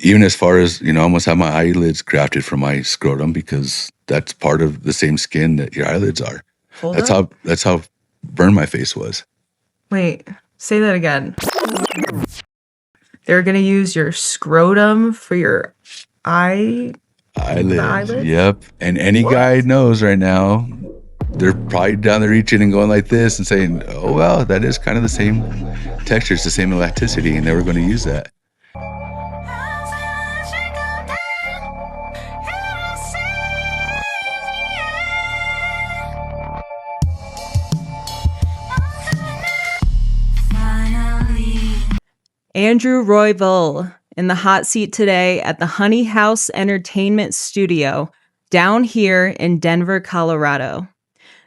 even as far as, I almost have my eyelids grafted from my scrotum because that's part of the same skin that your eyelids are. That's how burned my face was. Wait, say that again. They're going to use your scrotum for your eyelids? Yep. And any guy knows right now, they're probably down there reaching and going like this and saying, oh, well, that is kind of the same texture. It's the same elasticity. And they were going to use that. Andrew Royval in the hot seat today at the Honey House Entertainment Studio down here in Denver, Colorado.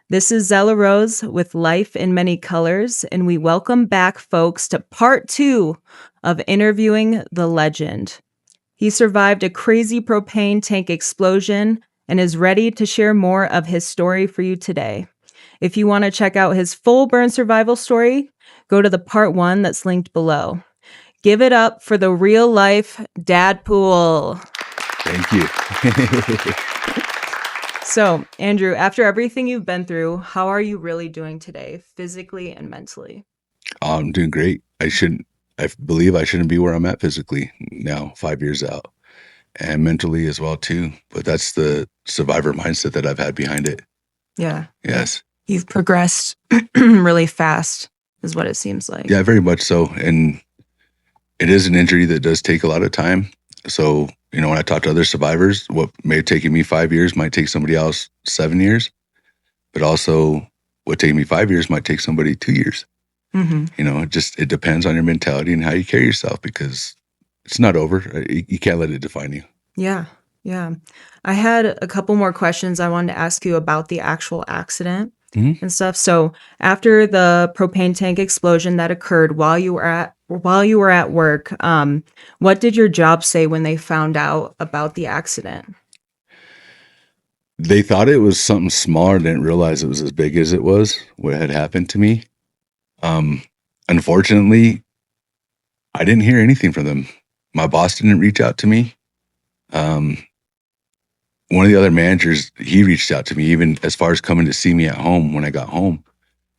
This is Zella Roze with Life in Many Colors, and we welcome back folks to part 2 of interviewing the legend. He survived a crazy propane tank explosion and is ready to share more of his story for you today. If you want to check out his full burn survival story, go to the part 1 that's linked below. Give it up for the real life Dad Pool. Thank you. So, Andrew, after everything you've been through, how are you really doing today, physically and mentally? I'm doing great. I believe I shouldn't be where I'm at physically now, 5 years out, and mentally as well too. But that's the survivor mindset that I've had behind it. Yeah. Yes. You've progressed really fast, is what it seems like. Yeah, very much so. And it is an injury that does take a lot of time. So, when I talk to other survivors, what may have taken me 5 years might take somebody else 7 years. But also what taking me 5 years might take somebody 2 years. Mm-hmm. It depends on your mentality and how you carry yourself, because it's not over. You can't let it define you. Yeah. I had a couple more questions I wanted to ask you about the actual accident and stuff. So after the propane tank explosion that occurred while you were at work, what did your job say when they found out about the accident? They thought it was something smaller, didn't realize it was as big as it was, what had happened to me. Unfortunately, I didn't hear anything from them. My boss didn't reach out to me. One of the other managers, he reached out to me, even as far as coming to see me at home when I got home,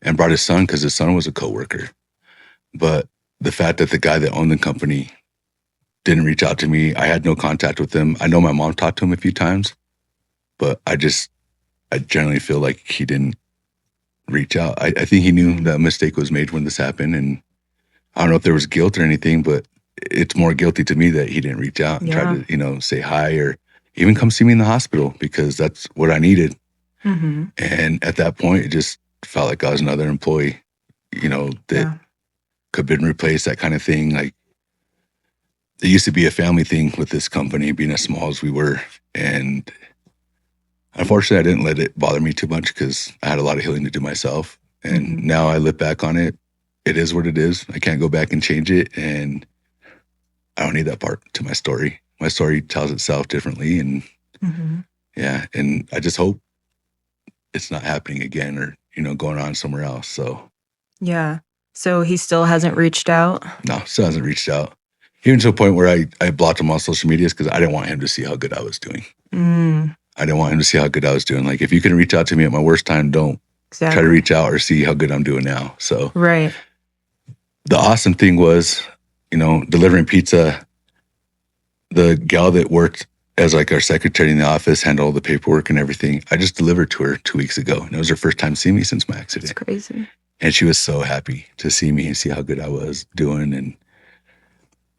and brought his son because his son was a coworker. But the fact that the guy that owned the company didn't reach out to me, I had no contact with him. I know my mom talked to him a few times, but I generally feel like he didn't reach out. I think he knew that a mistake was made when this happened, and I don't know if there was guilt or anything, but it's more guilty to me that he didn't reach out and try to, say hi or even come see me in the hospital, because that's what I needed. Mm-hmm. And at that point, it just felt like I was another employee, that could have been replaced, that kind of thing. Like, it used to be a family thing with this company, being as small as we were. And unfortunately, I didn't let it bother me too much because I had a lot of healing to do myself. And now I look back on it. It is what it is. I can't go back and change it. And I don't need that part to my story. My story tells itself differently. And and I just hope it's not happening again or, going on somewhere else. So. Yeah. So he still hasn't reached out? No, still hasn't reached out. Even to a point where I blocked him on social media because I didn't want him to see how good I was doing. I didn't want him to see how good I was doing. Like, if you can reach out to me at my worst time, don't try to reach out or see how good I'm doing now. So right. The awesome thing was, delivering pizza, the gal that worked as like our secretary in the office, handled all the paperwork and everything. I just delivered to her 2 weeks ago, and it was her first time seeing me since my accident. That's crazy. And she was so happy to see me and see how good I was doing. And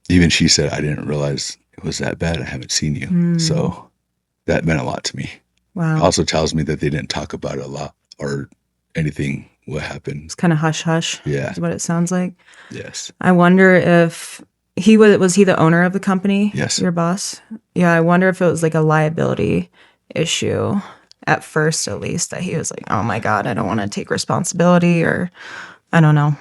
even she said, I didn't realize it was that bad. I haven't seen you. So that meant a lot to me. Wow. It also tells me that they didn't talk about it a lot or anything what happened. It's kind of hush-hush. Yeah. Is what it sounds like. Yes. I wonder if was he the owner of the company? Yes. Your boss? Yeah, I wonder if it was like a liability issue at first, at least, that he was like, oh my God, I don't want to take responsibility, or I don't know.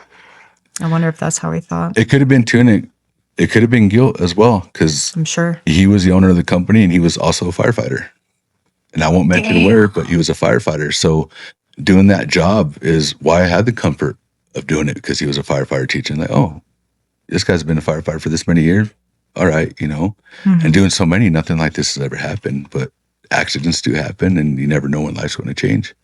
I wonder if that's how he thought. It could have been too, and it could have been guilt as well, because I'm sure he was the owner of the company and he was also a firefighter. And I won't mention where, but he was a firefighter. So doing that job is why I had the comfort of doing it, because he was a firefighter teacher. And like, oh, this guy's been a firefighter for this many years. all right, you know, and doing so many, nothing like this has ever happened, but accidents do happen and you never know when life's going to change.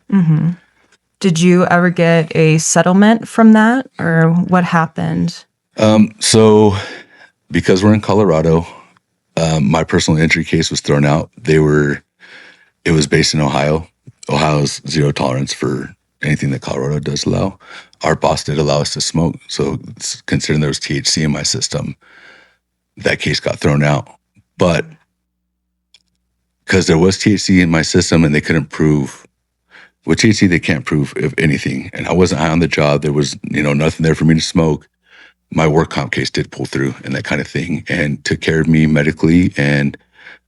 Did you ever get a settlement from that, or what happened? So because we're in Colorado, my personal injury case was thrown out. It was based in Ohio. Ohio's zero tolerance for anything that Colorado does allow. Our boss did allow us to smoke. So considering there was THC in my system, that case got thrown out. But because there was THC in my system and they couldn't prove, with THC, they can't prove if anything. And I wasn't high on the job. There was, nothing there for me to smoke. My work comp case did pull through and that kind of thing and took care of me medically. And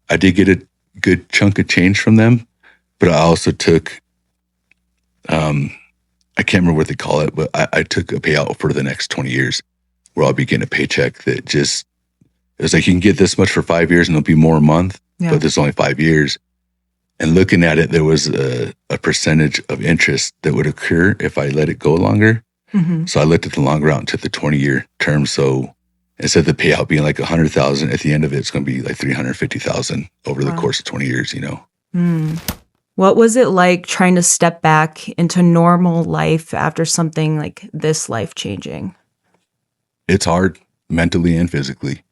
I did get a good chunk of change from them. But I also took, I can't remember what they call it, but I took a payout for the next 20 years where I'll be getting a paycheck that just, it was like, you can get this much for 5 years and it'll be more a month, but there's only 5 years. And looking at it, there was a percentage of interest that would occur if I let it go longer. So I looked at the longer out into the 20-year term. So instead of the payout being like 100,000, at the end of it, it's going to be like 350,000 over the course of 20 years, What was it like trying to step back into normal life after something like this life-changing? It's hard mentally and physically.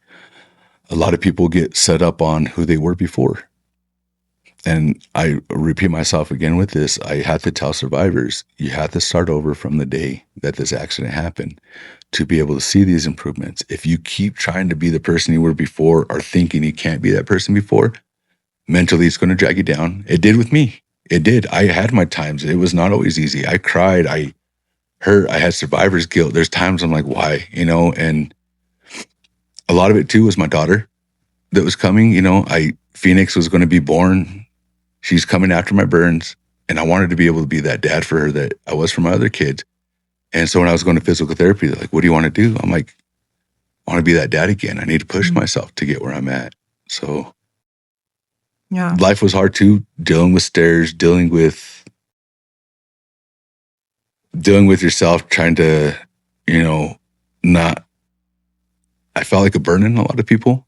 A lot of people get set up on who they were before. And I repeat myself again with this. I had to tell survivors, you have to start over from the day that this accident happened to be able to see these improvements. If you keep trying to be the person you were before or thinking you can't be that person before, mentally it's going to drag you down. It did with me. It did. I had my times. It was not always easy. I cried. I hurt. I had survivor's guilt. There's times I'm like, why? And a lot of it too was my daughter that was coming. Phoenix was going to be born. She's coming after my burns. And I wanted to be able to be that dad for her that I was for my other kids. And so when I was going to physical therapy, they're like, what do you want to do? I'm like, I want to be that dad again. I need to push myself to get where I'm at. So yeah, life was hard too, dealing with stairs, dealing with yourself, trying to, not, I felt like a burden on a lot of people,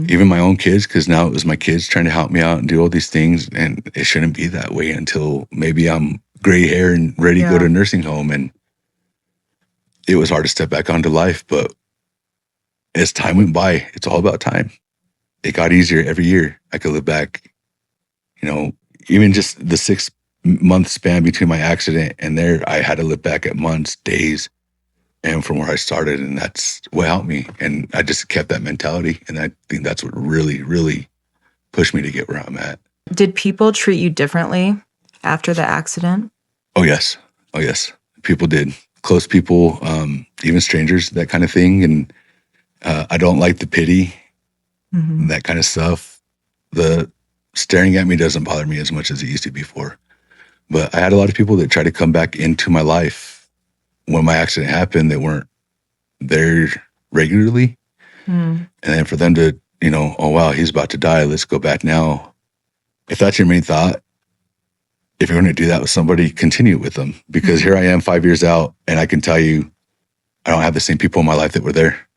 even my own kids, because now it was my kids trying to help me out and do all these things. And it shouldn't be that way until maybe I'm gray hair and ready to go to a nursing home. And it was hard to step back onto life. But as time went by, it's all about time. It got easier every year. I could look back, even just the 6-month span between my accident and there, I had to look back at months, days, and from where I started. And that's what helped me. And I just kept that mentality. And I think that's what really, really pushed me to get where I'm at. Did people treat you differently after the accident? Oh, yes. Oh, yes. People did. Close people, even strangers, that kind of thing. And I don't like the pity, that kind of stuff. The staring at me doesn't bother me as much as it used to before. But I had a lot of people that tried to come back into my life when my accident happened that weren't there regularly. And then for them to, oh, wow, he's about to die. Let's go back now. If that's your main thought, if you're going to do that with somebody, continue it with them. Because here I am 5 years out, and I can tell you, I don't have the same people in my life that were there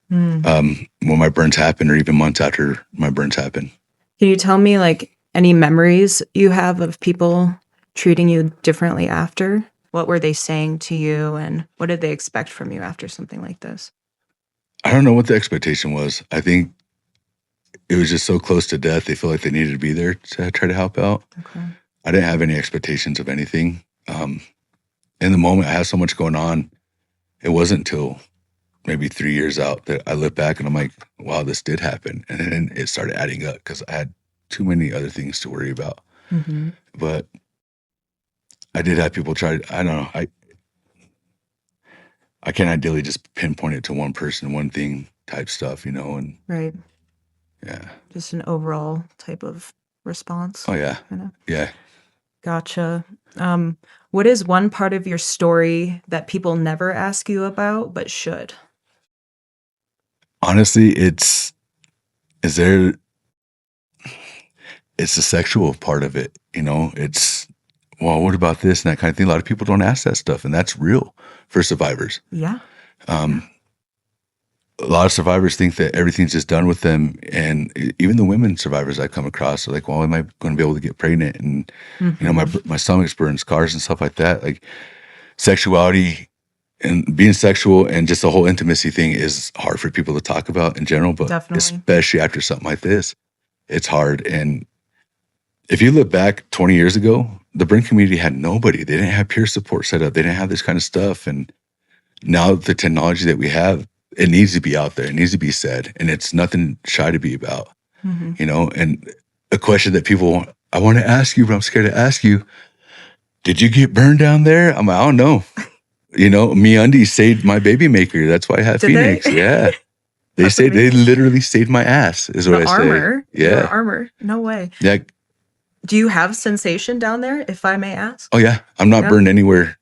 when my burns happened, or even months after my burns happened. Can you tell me like any memories you have of people treating you differently after? What were they saying to you, and what did they expect from you after something like this? I don't know what the expectation was. I think it was just so close to death. They felt like they needed to be there to try to help out. Okay. I didn't have any expectations of anything. In the moment, I had so much going on. It wasn't until maybe 3 years out that I look back and I'm like, wow, this did happen. And then it started adding up because I had too many other things to worry about. But I did have people try, I don't know, I can't ideally just pinpoint it to one person, one thing type stuff, and Right. yeah. Just an overall type of response. Oh, yeah. Kinda. Yeah. Gotcha. What is one part of your story that people never ask you about but should? Honestly, it's the sexual part of it, it's, well, what about this and that kind of thing? A lot of people don't ask that stuff, and that's real for survivors. Yeah. a lot of survivors think that everything's just done with them. And even the women survivors I come across are like, well, am I going to be able to get pregnant? And, my stomach's burned, scars and stuff like that. Like sexuality and being sexual and just the whole intimacy thing is hard for people to talk about in general, but Definitely. especially after something like this, it's hard. And if you look back 20 years ago, the burn community had nobody. They didn't have peer support set up. They didn't have this kind of stuff. And now the technology that we have, it needs to be out there. It needs to be said. And it's nothing shy to be about, and a question that I want to ask you, but I'm scared to ask you, did you get burned down there? I'm like, I don't know. MeUndies saved my baby maker. That's why I have Did Phoenix. they? Yeah. They literally saved my ass, is what The I armor. say. Yeah. Your armor. No way. Yeah. Do you have sensation down there, if I may ask? Oh, yeah. I'm not Yeah. burned anywhere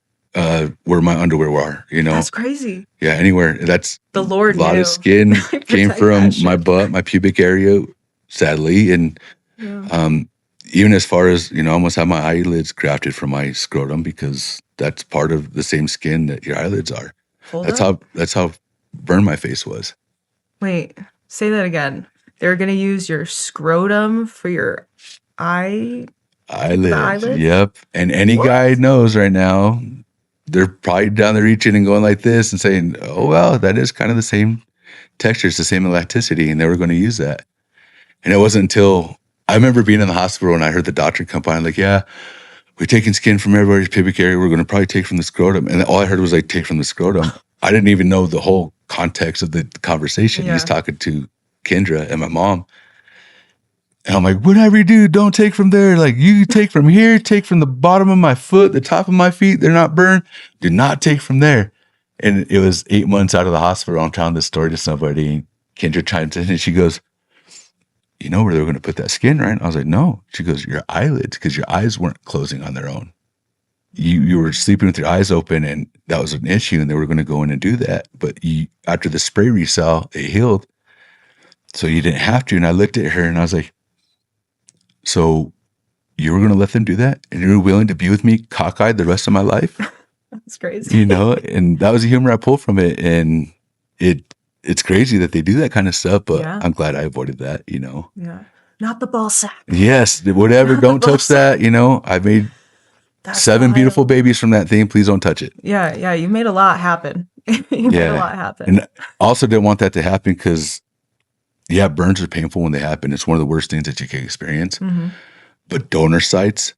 where my underwear are, That's crazy. Yeah, anywhere. That's The Lord a lot knew. of skin came Protect from that shit. my butt, my pubic area, sadly. And Yeah. even as far as, I almost have my eyelids grafted from my scrotum because that's part of the same skin that your eyelids are. That's how burned my face was. Wait, say that again. They're going to use your scrotum for your eyelids. Yep. And any guy knows right now, they're probably down there reaching and going like this and saying, oh, well, that is kind of the same texture. It's the same elasticity. And they were going to use that. And it wasn't until I remember being in the hospital and I heard the doctor come by and like, yeah, we're taking skin from everybody's pubic area. We're going to probably take from the scrotum. And all I heard was like, take from the scrotum. I didn't even know the whole context of the conversation. Yeah. He's talking to Kendra and my mom. And I'm like, whatever you do, don't take from there. Like, you take from here, take from the bottom of my foot, the top of my feet. They're not burned. Do not take from there. And it was 8 months out of the hospital. I'm telling this story to somebody. And Kendra chimes in and she goes, you know where they were going to put that skin, right? And I was like, no. She goes, your eyelids, because your eyes weren't closing on their own. You were sleeping with your eyes open, and that was an issue, and they were going to go in and do that. But after the spray resale, it healed, so you didn't have to. And I looked at her, and I was like, so you were going to let them do that? And you were willing to be with me cockeyed the rest of my life? That's crazy. And that was the humor I pulled from it. And it's crazy that they do that kind of stuff, but Yeah. I'm glad I avoided that, Yeah. Not the ball sack. Yes, whatever. Not Don't the touch that. I made That's 7 wild. beautiful babies from that thing. Please don't touch it. Yeah. You made a lot happen. You made a lot happen. And I also didn't want that to happen because, burns are painful when they happen. It's one of the worst things that you can experience. Mm-hmm. But donor sites,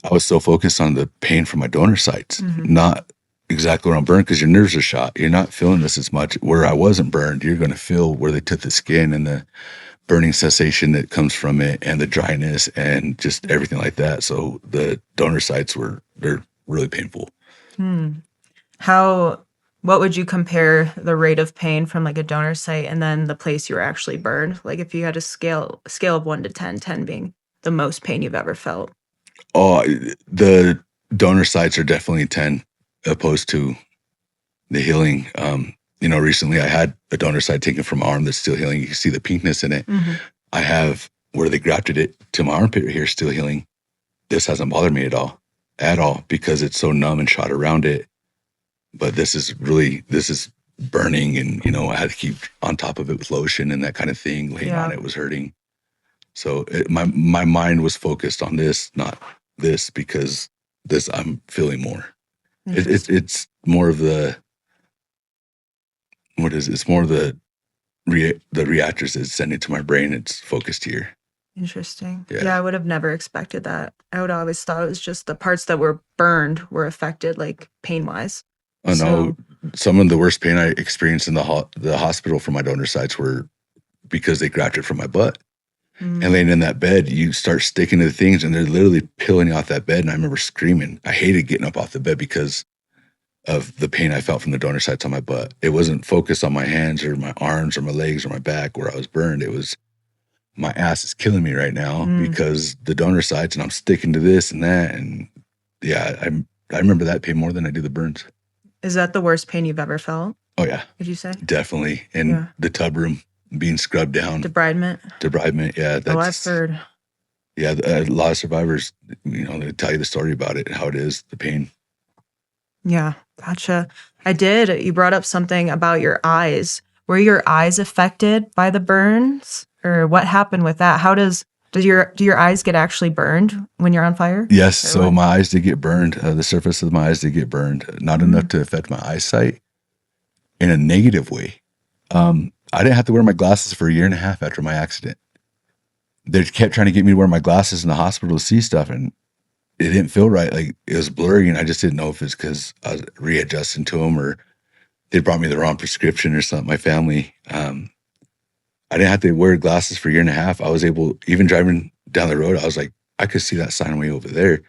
I was so focused on the pain from my donor sites, not exactly where I'm burned, because your nerves are shot. You're not feeling this as much. Where I wasn't burned, you're going to feel where they took the skin and the burning sensation that comes from it and the dryness and just everything like that. So the donor sites they're really painful. What would you compare the rate of pain from like a donor site and then the place you were actually burned? Like if you had a scale of 1 to 10, 10 being the most pain you've ever felt. Oh, the donor sites are definitely 10 opposed to the healing. Recently I had a donor site taken from my arm that's still healing. You can see the pinkness in it. Mm-hmm. I have where they grafted it to my armpit right here still healing. This hasn't bothered me at all, because it's so numb and shot around it. But this is burning, and I had to keep on top of it with lotion and that kind of thing. Laying on it was hurting. So my mind was focused on this, not this, because this I'm feeling more. It's more of the it's more of the reactors that's sending to my brain. It's focused here. Interesting. Yeah. I would have never expected that. I would always thought it was just the parts that were burned were affected, like pain wise. Oh no, some of the worst pain I experienced in the hospital from my donor sites were because they grafted from my butt. And laying in that bed, you start sticking to the things, and they're literally peeling you off that bed. And I remember screaming. I hated getting up off the bed because of the pain I felt from the donor sites on my butt. It wasn't focused on my hands or my arms or my legs or my back where I was burned. It was, my ass is killing me right now because the donor sites, and I'm sticking to this and that. And I remember that pain more than I do the burns. Is that the worst pain you've ever felt? Oh yeah. Would you say? Definitely. And the tub room, being scrubbed down. Debridement, yeah. I've heard. Yeah, a lot of survivors, they tell you the story about it, how it is, the pain. Yeah, gotcha. You brought up something about your eyes. Were your eyes affected by the burns, or what happened with that? How do your eyes get actually burned when you're on fire? Yes. Or So what? my eyes did get burned. The surface of my eyes did get burned. Not enough to affect my eyesight in a negative way. I didn't have to wear my glasses for a year and a half after my accident. They kept trying to get me to wear my glasses in the hospital to see stuff, and it didn't feel right. Like it was blurry, and I just didn't know if it's because I was readjusting to them or they brought me the wrong prescription or something. My family, I didn't have to wear glasses for a year and a half. I was able, even driving down the road, I was like, I could see that sign way over there.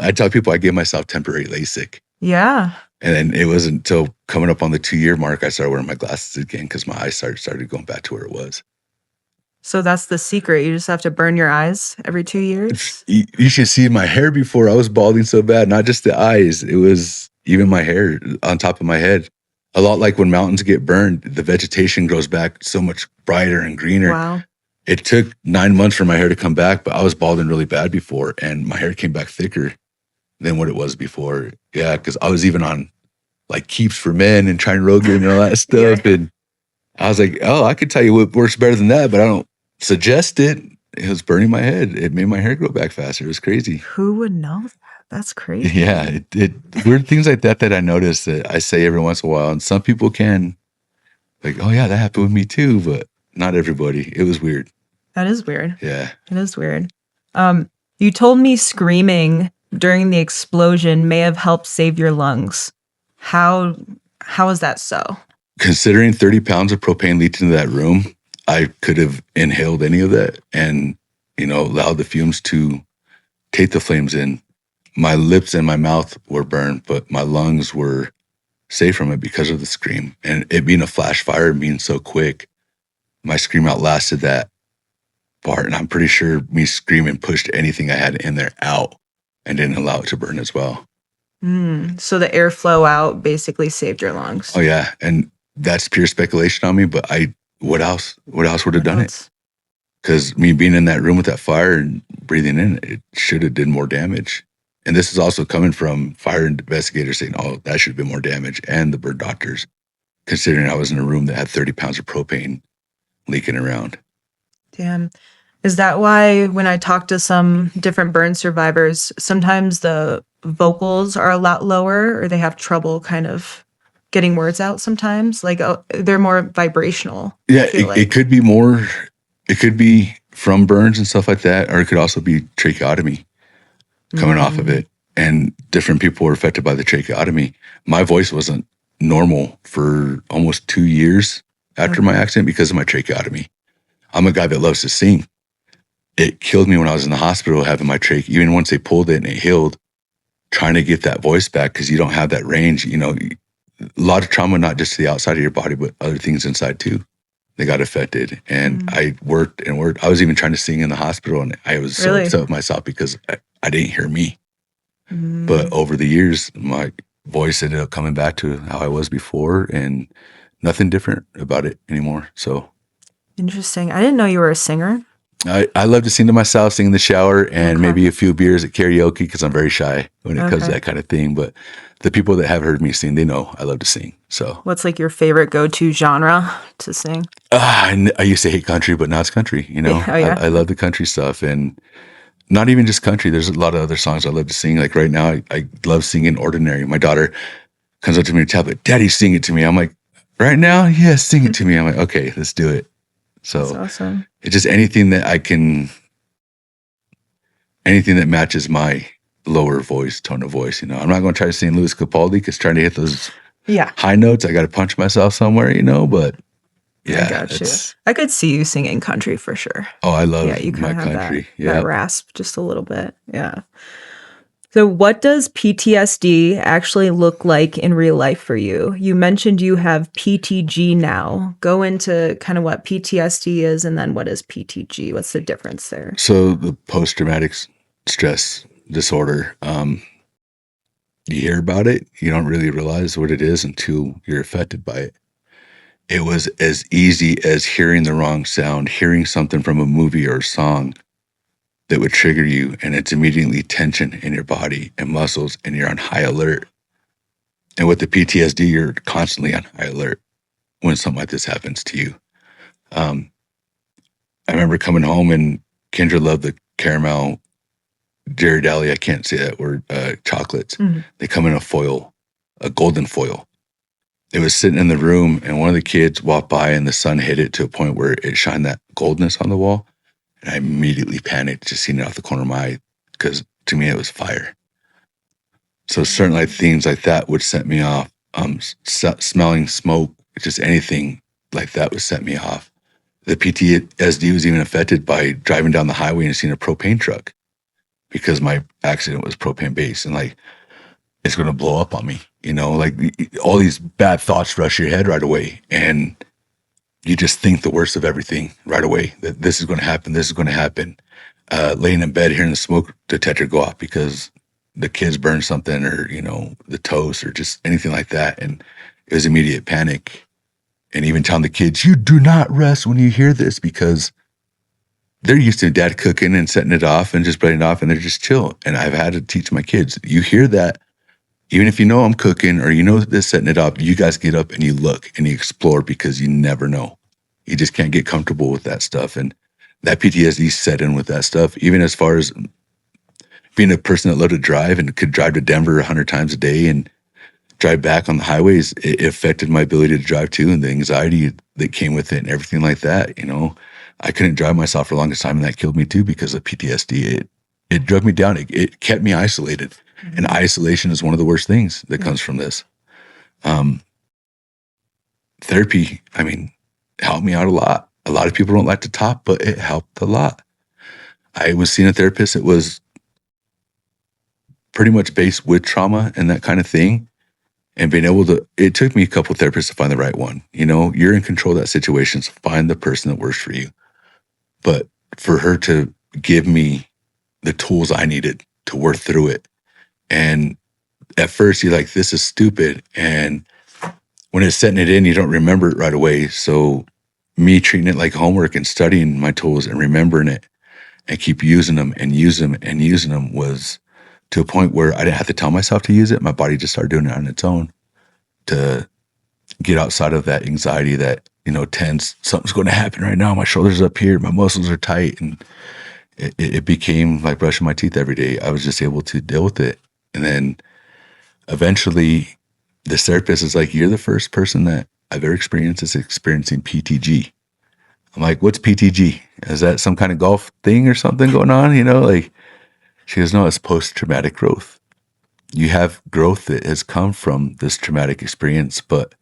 I tell people I gave myself temporary LASIK. Yeah. And then it wasn't until coming up on the 2-year mark, I started wearing my glasses again because my eyesight started going back to where it was. So that's the secret. You just have to burn your eyes every 2 years? You should see my hair before. I was balding so bad, not just the eyes. It was even my hair on top of my head. A lot like when mountains get burned, the vegetation grows back so much brighter and greener. Wow. It took 9 months for my hair to come back, but I was balding really bad before, and my hair came back thicker than what it was before. Yeah, because I was even on like Keeps for Men and trying Rogan and all that stuff. Yeah. And I was like, oh, I could tell you what works better than that, but I don't suggest it. It was burning my head. It made my hair grow back faster. It was crazy. Who would know that? That's crazy. Yeah, it weird things like that I notice that I say every once in a while, and some people can like, oh yeah, that happened with me too, but not everybody. It was weird. That is weird. Yeah. It is weird. You told me screaming during the explosion may have helped save your lungs. How is that so? Considering 30 pounds of propane leaked into that room, I could have inhaled any of that and, allowed the fumes to take the flames in. My lips and my mouth were burned, but my lungs were safe from it because of the scream. And it being a flash fire and being so quick, my scream outlasted that part. And I'm pretty sure me screaming pushed anything I had in there out and didn't allow it to burn as well. So the airflow out basically saved your lungs. Oh yeah. And that's pure speculation on me, but what else would have done it? Because me being in that room with that fire and breathing in, it should have did more damage. And this is also coming from fire investigators saying, oh, that should have been more damage, and the bird doctors, considering I was in a room that had 30 pounds of propane leaking around. Damn. Is that why when I talk to some different burn survivors, sometimes the vocals are a lot lower or they have trouble kind of getting words out sometimes? Like they're more vibrational. Yeah, it could be more, it could be from burns and stuff like that, or it could also be tracheotomy coming off of it. And different people were affected by the tracheotomy. My voice wasn't normal for almost 2 years after my accident because of my tracheotomy. I'm a guy that loves to sing. It killed me when I was in the hospital having my trach. Even once they pulled it and it healed, trying to get that voice back because you don't have that range. A lot of trauma, not just to the outside of your body, but other things inside too. They got affected. And I worked and worked. I was even trying to sing in the hospital, and I was so upset with myself because I didn't hear me. But over the years, my voice ended up coming back to how I was before, and nothing different about it anymore. So interesting. I didn't know you were a singer. I love to sing to myself, sing in the shower, and maybe a few beers at karaoke because I'm very shy when it comes to that kind of thing. But the people that have heard me sing, they know I love to sing. So what's like your favorite go-to genre to sing? I used to hate country, but now it's country. Oh, yeah? I love the country stuff, and not even just country. There's a lot of other songs I love to sing. Like right now, I love singing Ordinary. My daughter comes up to me and tells me, "Daddy, sing it to me." I'm like, right now? Yeah, sing it to me. I'm like, okay, let's do it. So that's awesome. It's just anything that anything that matches my lower voice, tone of voice. I'm not going to try to sing Louis Capaldi because trying to hit those high notes, I got to punch myself somewhere, but yeah. I got you. I could see you singing country for sure. Oh, I love you my have country. That rasp just a little bit. Yeah. So what does PTSD actually look like in real life for you? You mentioned you have PTG now. Go into kind of what PTSD is and then what is PTG? What's the difference there? So the post-traumatic stress disorder, you hear about it, you don't really realize what it is until you're affected by it. It was as easy as hearing the wrong sound, hearing something from a movie or a song that would trigger you, and it's immediately tension in your body and muscles, and you're on high alert. And with the PTSD, you're constantly on high alert. when something like this happens to you. I remember coming home and Kendra loved the caramel Ghirardelli, I can't say that word, chocolates. Mhm. They come in a foil, a golden foil. It was sitting in the room, and one of the kids walked by, and the sun hit it to a point where it shined that goldness on the wall. And I immediately panicked just seeing it off the corner of my eye, because to me it was fire. So certain like things like that would set me off. Smelling smoke, just anything like that would set me off. The PTSD was even affected by driving down the highway and seeing a propane truck, because my accident was propane based, and like, it's going to blow up on me, like all these bad thoughts rush your head right away, and you just think the worst of everything right away, that this is going to happen, this is going to happen. Laying in bed, hearing the smoke detector go off because the kids burned something, or the toast, or just anything like that, and it was immediate panic. And even telling the kids, you do not rest when you hear this, because they're used to dad cooking and setting it off and just putting it off, and they're just chill. And I've had to teach my kids, you hear that, even if you know I'm cooking or they're setting it up, you guys get up and you look and you explore, because you never know. You just can't get comfortable with that stuff. And that PTSD set in with that stuff, even as far as being a person that loved to drive and could drive to Denver 100 times a day and drive back on the highways, it affected my ability to drive too, and the anxiety that came with it and everything like that. I couldn't drive myself for the longest time, and that killed me too, because of PTSD. It drug me down. It kept me isolated. Mm-hmm. And isolation is one of the worst things that comes from this. Therapy, helped me out a lot. A lot of people don't like to talk, but it helped a lot. I was seeing a therapist that was pretty much based with trauma and that kind of thing. And being able to, it took me a couple of therapists to find the right one. You're in control of that situation, so find the person that works for you. But for her to give me the tools I needed to work through it. And at first you're like, this is stupid. And when it's setting it in, you don't remember it right away. So me treating it like homework and studying my tools and remembering it and keep using them and using them and using them was to a point where I didn't have to tell myself to use it. My body just started doing it on its own to get outside of that anxiety that, tense, something's going to happen right now. My shoulders up here, my muscles are tight. And it became like brushing my teeth every day. I was just able to deal with it. And then eventually the therapist is like, you're the first person that I've ever experienced is experiencing PTG. I'm like, what's PTG? Is that some kind of golf thing or something going on? She goes, no, it's post-traumatic growth. You have growth that has come from this traumatic experience, but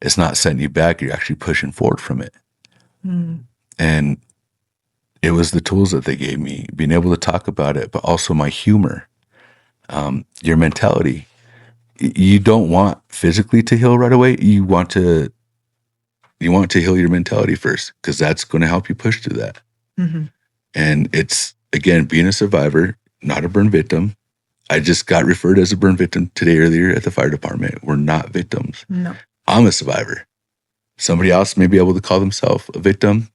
it's not setting you back. You're actually pushing forward from it. Mm. And it was the tools that they gave me, being able to talk about it, but also my humor, your mentality. You don't want physically to heal right away. You want to heal your mentality first, because that's going to help you push through that. Mm-hmm. And it's, again, being a survivor, not a burn victim. I just got referred as a burn victim today earlier at the fire department. We're not victims. No. I'm a survivor. Somebody else may be able to call themselves a victim.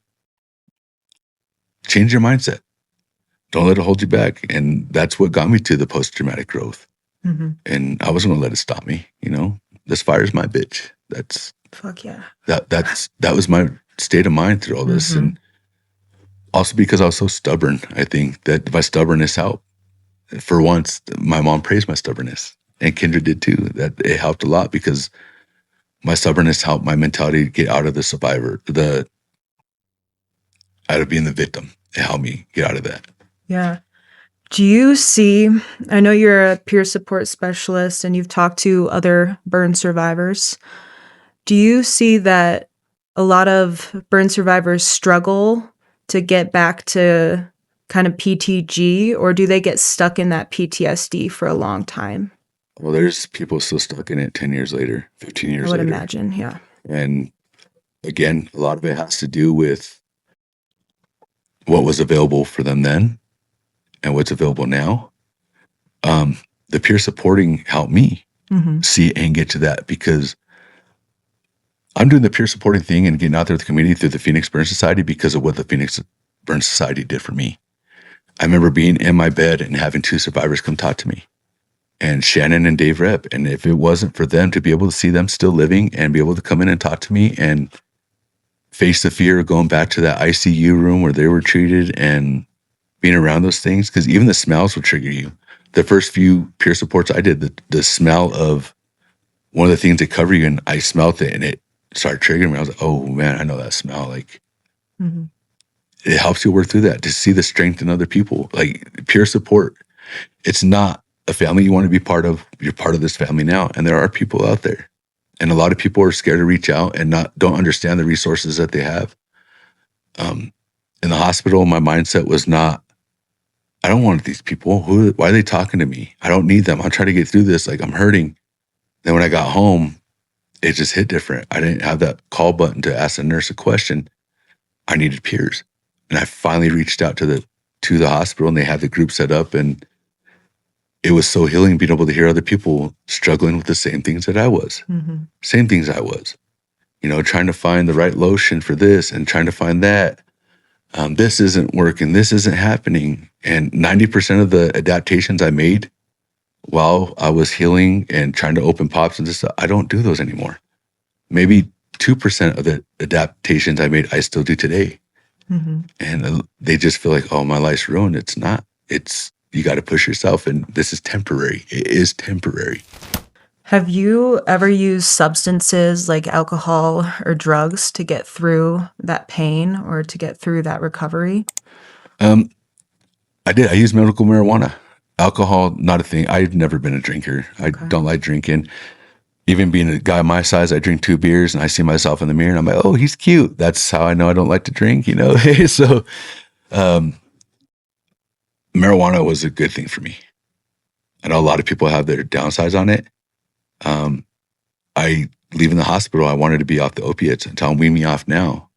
Change your mindset. Don't let it hold you back. And that's what got me to the post-traumatic growth. Mm-hmm. And I wasn't going to let it stop me. This fire's my bitch. That's fuck yeah. That was my state of mind through all this. Mm-hmm. And also because I was so stubborn, I think that my stubbornness helped. For once, my mom praised my stubbornness, and Kendra did too. That it helped a lot, because my stubbornness helped my mentality get out of out of being the victim. It helped me get out of that. Yeah. Do you see, I know you're a peer support specialist and you've talked to other burn survivors. Do you see that a lot of burn survivors struggle to get back to kind of PTG, or do they get stuck in that PTSD for a long time? Well, there's people still stuck in it 10 years later, 15 years later. I would imagine, yeah. And again, a lot of it has to do with what was available for them then and what's available now. The peer supporting helped me see and get to that, because I'm doing the peer supporting thing and getting out there with the community through the Phoenix Burn Society because of what the Phoenix Burn Society did for me. I remember being in my bed and having two survivors come talk to me. and Shannon and Dave Rep. And if it wasn't for them, to be able to see them still living and be able to come in and talk to me and face the fear of going back to that ICU room where they were treated and being around those things, because even the smells will trigger you. The first few peer supports I did, the smell of one of the things they cover you, and I smelled it and it started triggering me. I was like, oh man, I know that smell. Like, it helps you work through that, to see the strength in other people. Like, peer support, it's not a family you want to be part of. You're part of this family now, and there are people out there, and a lot of people are scared to reach out and don't understand the resources that they have. In the hospital, my mindset was not, I don't want these people. Why are they talking to me? I don't need them. I'm trying to get through this. Like, I'm hurting. Then when I got home, it just hit different. I didn't have that call button to ask the nurse a question. I needed peers. And I finally reached out to the hospital, and they had the group set up, and it was so healing being able to hear other people struggling with the same things that I was. Same things I was. Trying to find the right lotion for this and trying to find that. This isn't working. This isn't happening. And 90% of the adaptations I made while I was healing and trying to open pops and this stuff, I don't do those anymore. Maybe 2% of the adaptations I made, I still do today. And they just feel like, oh, my life's ruined. It's not. You got to push yourself, and this is temporary. It is temporary. Have you ever used substances like alcohol or drugs to get through that pain or to get through that recovery? I did. I used medical marijuana. Alcohol, not a thing. I've never been a drinker. I don't like drinking. Even being a guy my size, I drink 2 beers and I see myself in the mirror and I'm like, oh, he's cute. That's how I know I don't like to drink, So marijuana was a good thing for me. I know a lot of people have their downsides on it. I leaving the hospital, I wanted to be off the opiates and tell them, wean me off now.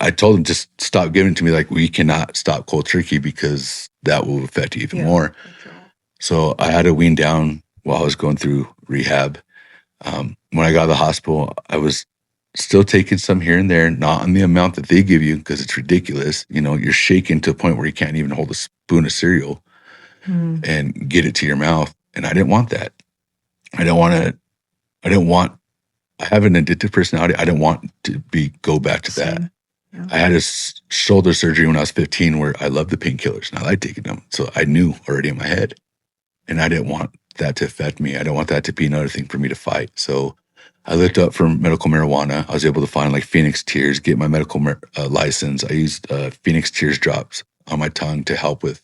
I told them, just stop giving it to me. Like, we cannot stop cold turkey because that will affect you even more. So I had to wean down while I was going through rehab. When I got to the hospital, I was still taking some here and there, not on the amount that they give you because it's ridiculous. You're shaken to a point where you can't even hold a spoon of cereal and get it to your mouth. And I didn't want that. I have an addictive personality. I didn't want to go back to that. Yeah. I had a shoulder surgery when I was 15 where I loved the painkillers and I liked taking them. So I knew already in my head, and I didn't want that to affect me. I don't want that to be another thing for me to fight. So I looked up for medical marijuana. I was able to find like Phoenix Tears, get my medical license. I used Phoenix Tears drops on my tongue to help with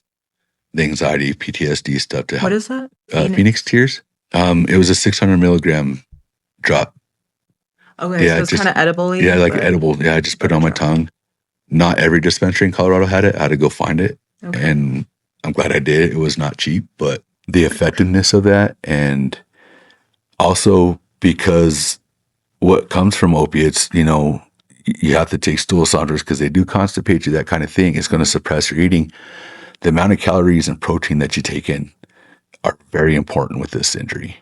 the anxiety, PTSD stuff to help. What is that? Phoenix Tears. It was a 600 milligram drop. Okay, so it's kind of edible. Yeah, like edible. Yeah, I just put it on my tongue. Not every dispensary in Colorado had it. I had to go find it. Okay. And I'm glad I did. It was not cheap, but the effectiveness of that, and also because what comes from opiates, you have to take stool saunders because they do constipate you, that kind of thing. It's going to suppress your eating. The amount of calories and protein that you take in are very important with this injury.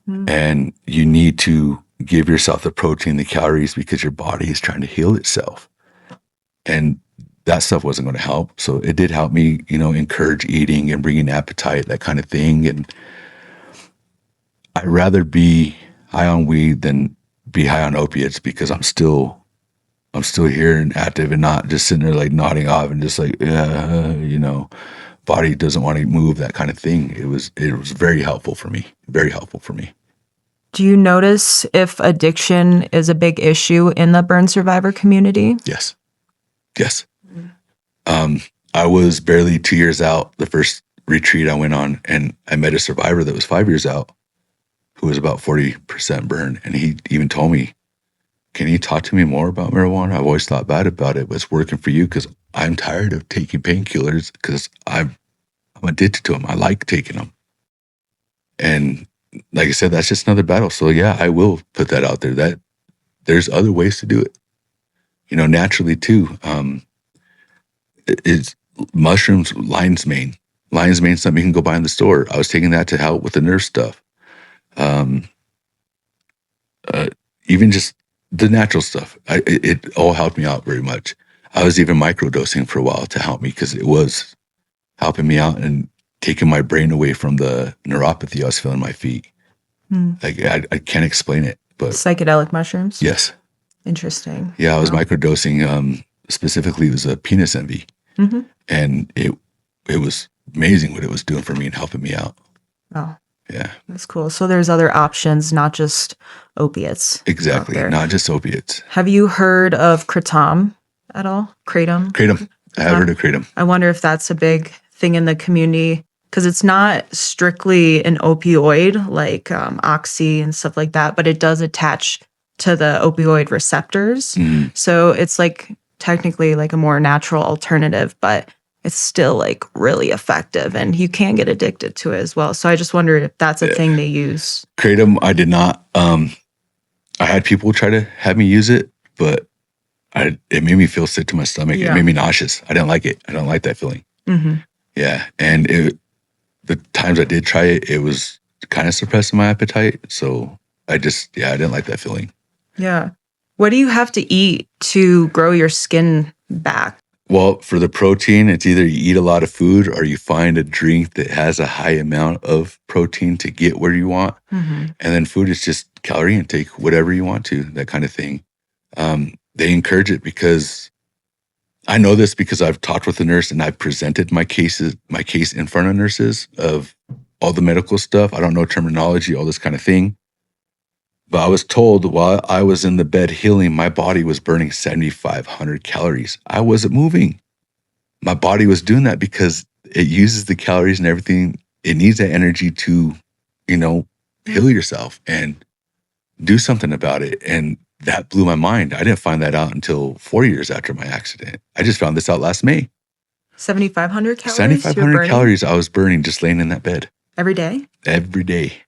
And you need to give yourself the protein, the calories, because your body is trying to heal itself. And that stuff wasn't going to help. So it did help me, encourage eating and bringing appetite, that kind of thing. And I'd rather be high on weed than be high on opiates, because I'm still here and active and not just sitting there like nodding off and just like, body doesn't want to move, that kind of thing. It was very helpful for me. Very helpful for me. Do you notice if addiction is a big issue in the burn survivor community? Yes. I was barely 2 years out the first retreat I went on, and I met a survivor that was 5 years out who was about 40% burn. And he even told me, can you talk to me more about marijuana? I've always thought bad about it, but it's working for you because I'm tired of taking painkillers because I'm addicted to them. I like taking them. And like I said, that's just another battle. So yeah, I will put that out there, that there's other ways to do it. Naturally too. It's mushrooms, lion's mane. Lion's mane, something you can go buy in the store. I was taking that to help with the nerve stuff. Even just the natural stuff. It all helped me out very much. I was even microdosing for a while to help me because it was helping me out and taken my brain away from the neuropathy I was feeling in my feet. Hmm. Like I can't explain it, but Psychedelic mushrooms? yes. Interesting. Yeah, I was Wow. microdosing. Specifically, it was a penis envy. Mm-hmm. And it was amazing what it was doing for me and helping me out. Oh, Yeah, that's cool. So there's other options, not just opiates out exactly. there. Not just opiates. Have you heard of kratom at all? Kratom? Kratom. I have heard of kratom. I wonder if that's a big thing in the community because it's not strictly an opioid like oxy and stuff like that, but it does attach to the opioid receptors. Mhm. So it's like technically like a more natural alternative, but it's still like really effective and you can get addicted to it as well. So I just wondered if that's a thing they use. Kratom, I did not. I had people try to have me use it, but it made me feel sick to my stomach. Yeah. It made me nauseous. I didn't like it. I don't like that feeling. Mm-hmm. Yeah, and the times I did try it, it was kind of suppressing my appetite. So I didn't like that feeling. Yeah. What do you have to eat to grow your skin back? Well, for the protein, it's either you eat a lot of food or you find a drink that has a high amount of protein to get where you want. Mm-hmm. And then food is just calorie intake, whatever you want to, that kind of thing. They encourage it because I know this because I've talked with a nurse and I've presented my case in front of nurses of all the medical stuff. I don't know terminology, all this kind of thing. But I was told while I was in the bed healing, my body was burning 7,500 calories. I wasn't moving. My body was doing that because it uses the calories and everything. It needs that energy to, heal yourself and do something about it. And that blew my mind. I didn't find that out until 4 years after my accident. I just found this out last May. 7,500 calories? 7,500 calories I was burning just laying in that bed. Every day? Every day.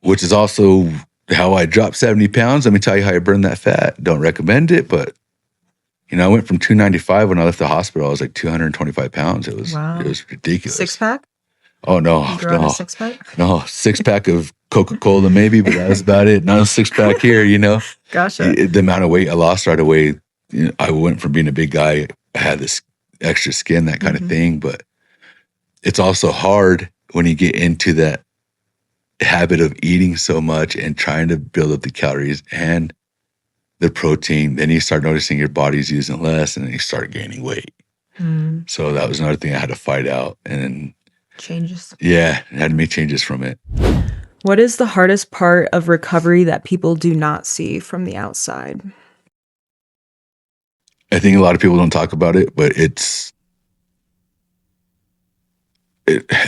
Which is also how I dropped 70 pounds. Let me tell you how I burned that fat. Don't recommend it, but I went from 295 when I left the hospital. I was like 225 pounds. It was ridiculous. 6-pack? Oh no, You grew on a 6-pack? No, 6-pack of Coca-Cola maybe, but that was about it. Not a 6-pack here, Gotcha. The amount of weight I lost right away. I went from being a big guy. I had this extra skin, that kind of thing. But it's also hard when you get into that habit of eating so much and trying to build up the calories and the protein. Then you start noticing your body's using less and then you start gaining weight. So that was another thing I had to fight out. And changes. Yeah, it had to make changes from it. What is the hardest part of recovery that people do not see from the outside? I think a lot of people don't talk about it, but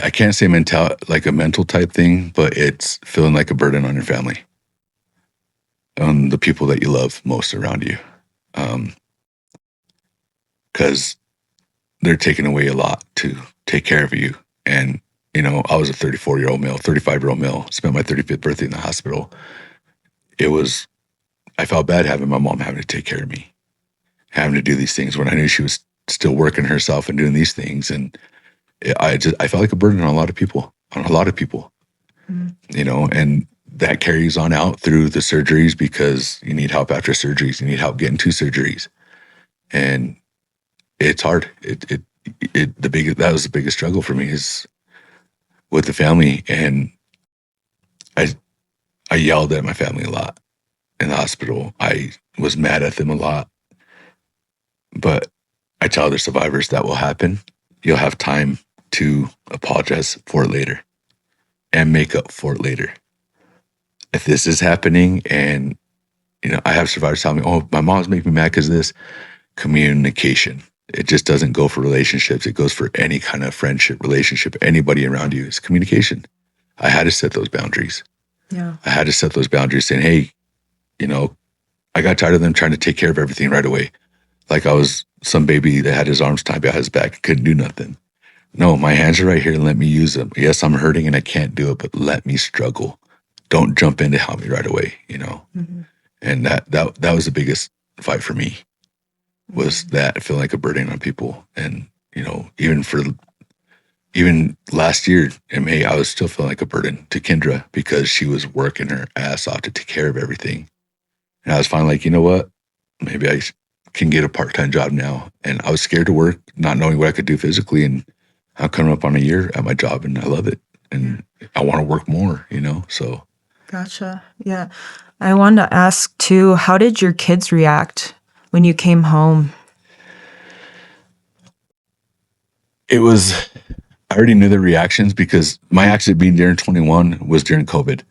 I can't say like a mental type thing, but it's feeling like a burden on your family, on the people that you love most around you. Because they're taking away a lot to take care of you. And, I was a 34-year-old male, 35-year-old male, spent my 35th birthday in the hospital. I felt bad having my mom having to take care of me, having to do these things when I knew she was still working herself and doing these things. And I felt like a burden on a lot of people, and that carries on out through the surgeries because you need help after surgeries. You need help getting to surgeries. And it's hard. That was the biggest struggle for me is with the family. And I yelled at my family a lot in the hospital. I was mad at them a lot. But I tell other survivors that will happen. You'll have time to apologize for it later and make up for it later. If this is happening and, I have survivors tell me, oh, my mom's making me mad because of this. Communication. It just doesn't go for relationships. It goes for any kind of friendship, relationship, anybody around you. It's communication. I had to set those boundaries. Yeah. I had to set those boundaries saying, hey, I got tired of them trying to take care of everything right away. Like I was some baby that had his arms tied behind his back and couldn't do nothing. No, my hands are right here and let me use them. Yes, I'm hurting and I can't do it, but let me struggle. Don't jump in to help me right away, And that was the biggest fight for me, was that feeling like a burden on people. And, even last year in May, I was still feeling like a burden to Kendra because she was working her ass off to take care of everything. And I was finally like, you know what? Maybe I can get a part-time job now. And I was scared to work, not knowing what I could do physically. And I'm coming up on a year at my job and I love it. And I want to work more, so. Gotcha. Yeah. I wanted to ask too, how did your kids react when you came home? I already knew the reactions because my accident being during 21 was during COVID.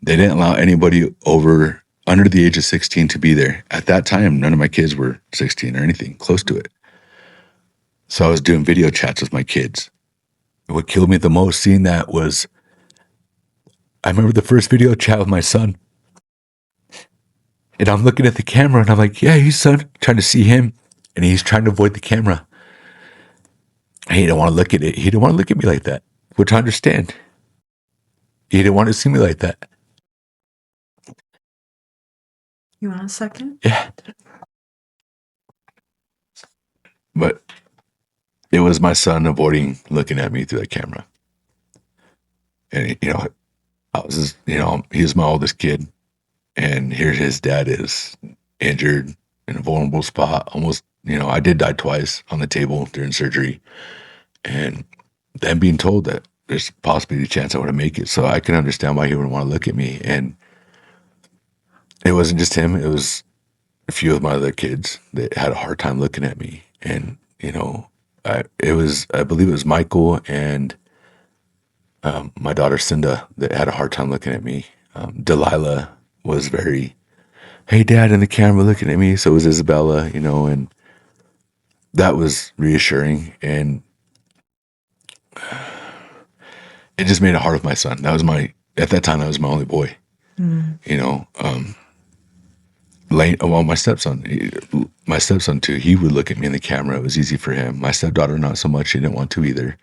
They didn't allow anybody under the age of 16 to be there. At that time, none of my kids were 16 or anything close to it. So I was doing video chats with my kids. What killed me the most seeing that was I remember the first video chat with my son. And I'm looking at the camera and I'm like, yeah, he's son, trying to see him. And he's trying to avoid the camera. He didn't want to look at it. He didn't want to look at me like that, which I understand. He didn't want to see me like that. You want a second? Yeah. But it was my son avoiding looking at me through the camera. And, I was just, he was my oldest kid. And here his dad is injured in a vulnerable spot. Almost, I did die twice on the table during surgery. And then being told that there's possibly a chance I wouldn't make it. So I can understand why he wouldn't want to look at me. And it wasn't just him. It was a few of my other kids that had a hard time looking at me. And, I believe it was Michael and my daughter Cinda that had a hard time looking at me. Delilah was very, hey, Dad, in the camera looking at me. So was Isabella, and that was reassuring. And it just made it hard with my son. At that time, that was my only boy. My stepson too, he would look at me in the camera. It was easy for him. My stepdaughter, not so much. She didn't want to either.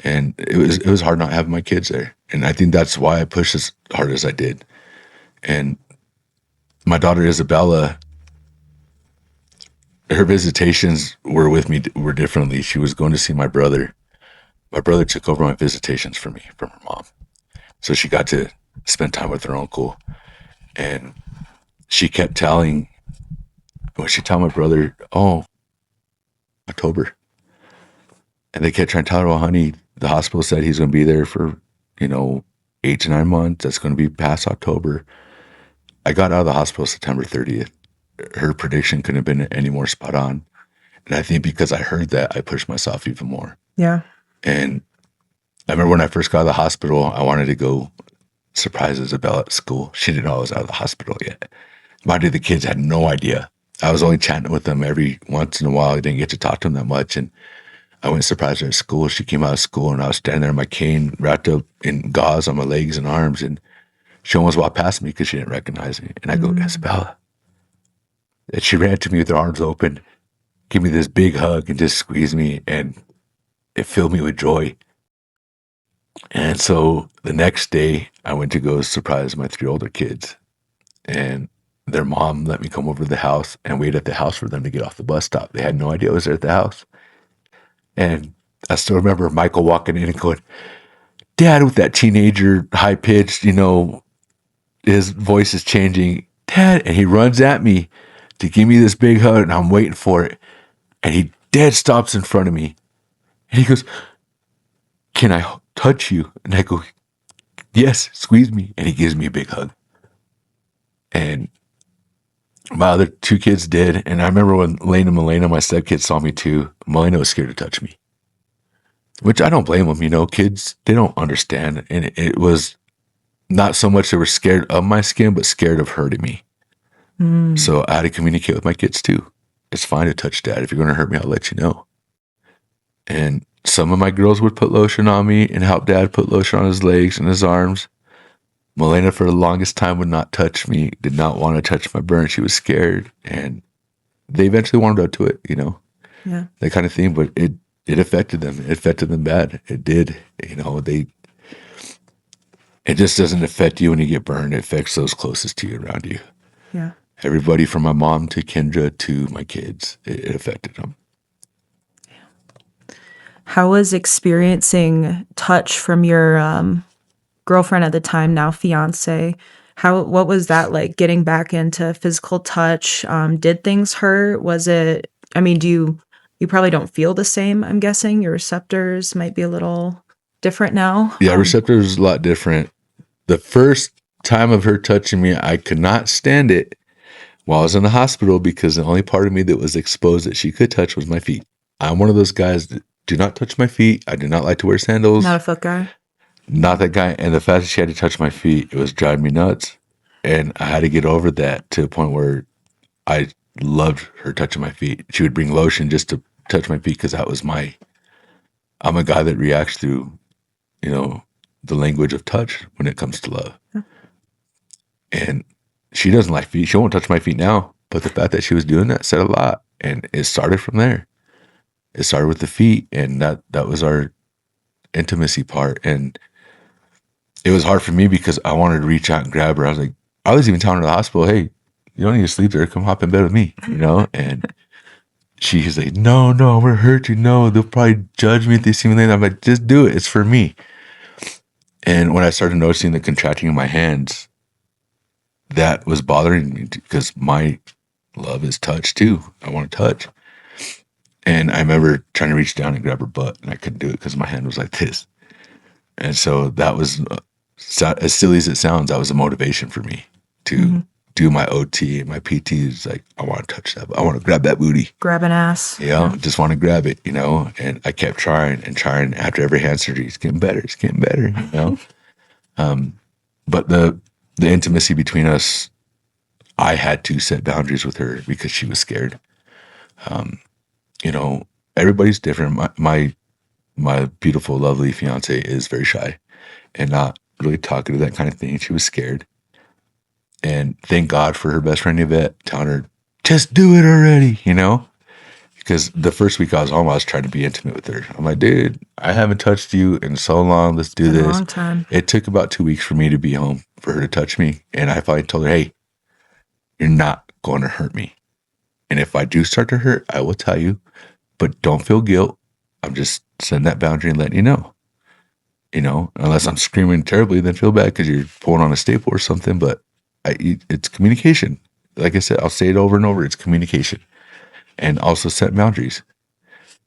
And it was hard not having my kids there. And I think that's why I pushed as hard as I did. And my daughter Isabella, her visitations were differently. She was going to see my brother. My brother took over my visitations for me from her mom. So she got to spend time with her uncle. And she kept telling my brother, oh, October. And they kept trying to tell her, well, honey, the hospital said he's going to be there for, 8 to 9 months. That's going to be past October. I got out of the hospital September 30th. Her prediction couldn't have been any more spot on. And I think because I heard that, I pushed myself even more. Yeah. And I remember when I first got out of the hospital, I wanted to go surprise Isabella at school. She didn't know I was out of the hospital yet. Mind you, the kids had no idea. I was only chatting with them every once in a while. I didn't get to talk to them that much. And I went and surprised her at school. She came out of school and I was standing there in my cane wrapped up in gauze on my legs and arms. And she almost walked past me because she didn't recognize me. And I go, Isabella. And she ran to me with her arms open, gave me this big hug and just squeezed me. And it filled me with joy. And so the next day I went to go surprise my 3 older kids. And their mom let me come over to the house and wait at the house for them to get off the bus stop. They had no idea I was there at the house. And I still remember Michael walking in and going, Dad, with that teenager high pitched, his voice is changing. Dad. And he runs at me to give me this big hug and I'm waiting for it. And he dead stops in front of me. And he goes, can I touch you? And I go, yes, squeeze me. And he gives me a big hug. And my other 2 kids did. And I remember when Lane and Milena, my stepkids, saw me too. Milena was scared to touch me, which I don't blame them. Kids, they don't understand. And it was not so much they were scared of my skin, but scared of hurting me. So I had to communicate with my kids too. It's fine to touch Dad. If you're going to hurt me, I'll let you know. And some of my girls would put lotion on me and help Dad put lotion on his legs and his arms. Milena, for the longest time, would not touch me, did not want to touch my burn. She was scared. And they eventually warmed up to it, Yeah. that kind of thing. But it affected them. It affected them bad. It did. It just doesn't affect you when you get burned. It affects those closest to you around you. Yeah. Everybody from my mom to Kendra to my kids, it affected them. How was experiencing touch from your girlfriend at the time, now fiance? What was that like, getting back into physical touch? Did things hurt? Was it, do you you probably don't feel the same, I'm guessing. Your receptors might be a little different now. Yeah, receptors is a lot different. The first time of her touching me, I could not stand it while I was in the hospital because the only part of me that was exposed that she could touch was my feet. I'm one of those guys that do not touch my feet. I do not like to wear sandals. Not a foot guy? Not that guy. And the fact that she had to touch my feet, it was driving me nuts. And I had to get over that to a point where I loved her touching my feet. She would bring lotion just to touch my feet because I'm a guy that reacts through, the language of touch when it comes to love. Yeah. And she doesn't like feet. She won't touch my feet now. But the fact that she was doing that said a lot. And it started from there. It started with the feet. And that was our intimacy part. And it was hard for me because I wanted to reach out and grab her. I was even telling her at the hospital, hey, you don't need to sleep there. Come hop in bed with me, And she was like, no, I'm going to hurt you. No, they'll probably judge me if they see me later. I'm like, just do it. It's for me. And when I started noticing the contracting of my hands, that was bothering me because my love is touch too. I want to touch. And I remember trying to reach down and grab her butt, and I couldn't do it because my hand was like this. And so that was, as silly as it sounds, that was a motivation for me to do my OT and my PT. Is like, I want to touch that. I want to grab that booty. Grab an ass. Yeah. Just want to grab it, And I kept trying and trying. After every hand surgery, it's getting better. It's getting better, But the intimacy between us, I had to set boundaries with her because she was scared. Everybody's different. My beautiful, lovely fiance is very shy and not really talkative, that kind of thing. She was scared. And thank God for her best friend, Yvette, telling her, just do it already, Because the first week I was home, I was trying to be intimate with her. I'm like, dude, I haven't touched you in so long. Let's do this. A long time. It took about 2 weeks for me to be home for her to touch me. And I finally told her, hey, you're not going to hurt me. And if I do start to hurt, I will tell you, but don't feel guilt. I'm just setting that boundary and letting you know. Unless I'm screaming terribly, then feel bad because you're pulling on a staple or something. But it's communication. Like I said, I'll say it over and over. It's communication. And also set boundaries.